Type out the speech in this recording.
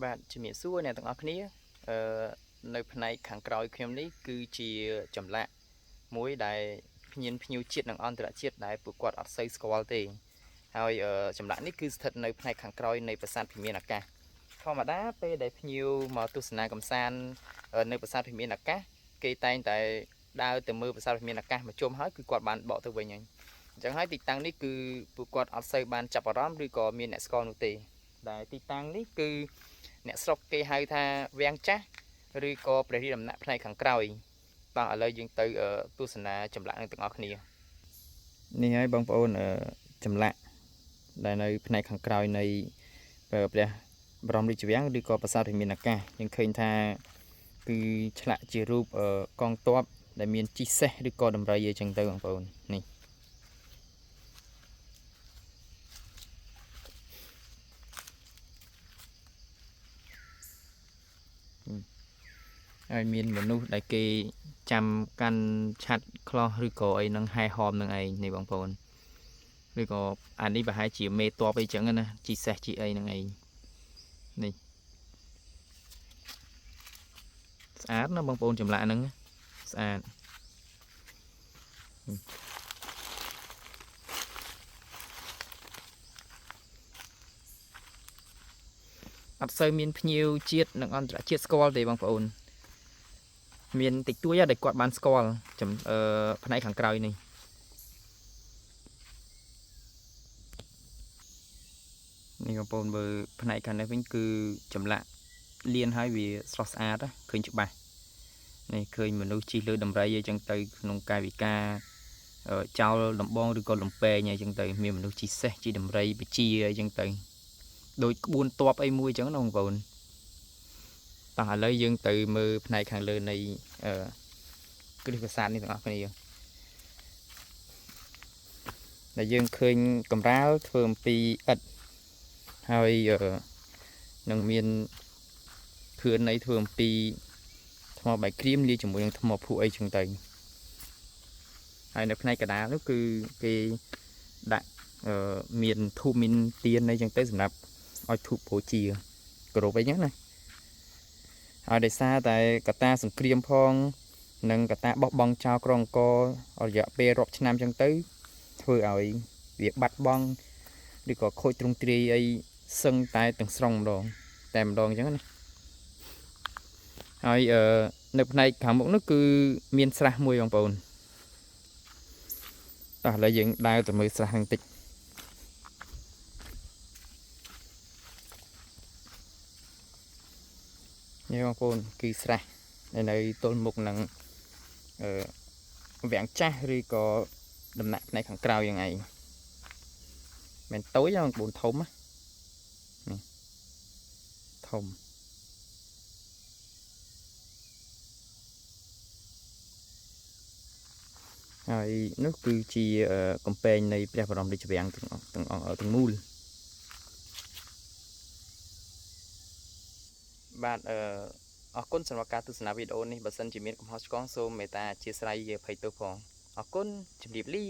បាទជំរាបសួរអ្នកទាំងអស់គ្នានៅផ្នែកខាងក្រោយខ្ញុំនេះគឺជាចម្លាក់មួយដែលភ្ញៀវជាតិនិងអន្តរជាតិដែលពួកគាត់អត់សូវស្គាល់ទេហើយចម្លាក់នេះគឺស្ថិតនៅផ្នែកខាងក្រោយនៃប្រាសាទភិមានអាកាសធម្មតាពេលដែលភ្ញៀវមកទស្សនាកម្សាន្តនៅប្រាសាទភិមានអាកាសគេតែងតែដើរទៅមើលប្រាសាទភិមានអាកាសមកជុំហើយគឺគាត់បានបកទៅវិញហើយអញ្ចឹងហើយទីតាំងនេះគឺពួកគាត់អត់សូវបានចាប់អារម្មណ៍ឬក៏មានអ្នកស្គាល់នោះទេដែលទីតាំងនេះគឺអ្នកស្រុកគេហៅថាវាំងចាស់ឬក៏ព្រះរាជដំណាក់ផ្នែកខាងក្រោយបាទឥឡូវយើងទៅទស្សនាចម្លាក់នឹងទាំងអស់គ្នានេះហើយបងប្អូនចម្លាក់ដែលនៅផ្នែកខាងក្រោយនៃព្រះបរមរាជវាំងឬក៏ប្រាសាទភិមានអាកាសយើងឃើញថាគឺឆ្លាក់ជារូបកងទ័ពដែលមានជិះសេះឬក៏ដំរីអីចឹងទៅបងប្អូននេះហើយមានមនុស្សដែលគេចាំកាន់ឆាត់ខ្លោះឬក៏អីនឹងហែហមនឹងឯងនេះបងប្អូនឬក៏អានេះប្រហែលជាមេតបអីចឹងណាជីសេះជីអីនឹងឯងនេះស្អាតណាបងប្អូនចម្លាក់ហ្នឹងស្អាតអត់សូវមានភ្ញៀវជាតិនិងអន្តរជាតិស្គាល់ទេបងប្អូនមានតិចតួចដែលគាត់បានស្គាល់ផ្នែកខាងក្រោយនេះនេះបងប្អូនមើលផ្នែកខាងនេះវិញគឺចម្លាក់លៀនហើយវាស្រស់ស្អាតឃើញច្បាស់នេះឃើញមនុស្សជិះលើដំរីអីចឹងទៅក្នុងកាយវិការចោលដំបងឬក៏លំពេងអីចឹងទៅមានមនុស្សជិះសេះជិះដំរីបជាអីចឹងទៅដូចក្បួនទ័ពអីមួយចឹងណាបងប្អូនតោះឥឡូវយើងទៅមើលផ្នែកខាងលើនៃគ្រឹះប្រាសាទនេះទាំងអស់គ្នាដែលយើងឃើញកម្រាលធ្វើអំពីឥដ្ឋហើយនឹងមានខឿននៃធ្វើអំពីថ្មបាយក្រៀមលាយជាមួយនឹងថ្មភក់អីចឹងទៅហើយនៅផ្នែកកណ្ដាលនោះគឺគេដាក់មានធូបមានទៀនអីចឹងទៅសម្រាប់ឲ្យធូបបូជាគោរពអីចឹងណាហើយដោយសារតែកត្តាសង្គ្រាមផងនិងកត្តាបោះបង់ចោលក្រុងអង្គររយៈពេលរាប់ឆ្នាំចឹងទៅធ្វើឲ្យវាបាត់បង់ឬក៏ខូចទ្រង់ទ្រាយអីសឹងតែទាំងស្រុងម្ដងតែម្ដងអញ្ចឹងណាហើយនៅផ្នែកខាងមុខនោះគឺមានស្រះមួយបងប្អូនតោះឥឡូវយើងដើរទៅមើលស្រះហ្នឹងតិចនេះបងប្អូនគឺស្រះនៅទល់មុខនឹងវាំងចាស់ឬក៏ដំណាក់ផ្នែកខាងក្រៅយ៉ាងឯងមិនតូចទេបងប្អូនធំណាធំហើយនោះគឺជាកំពែងនៃព្រះបរមរាជវាំងទាំងមូលបាទអរគុណសម្រាប់ការទស្សនាវីដេអូនេះបើសិនជាមានកំហុសឆ្គងសូមមេត្តាអធិស្ឋានអភ័យទោសផងអរគុណជម្រាបលា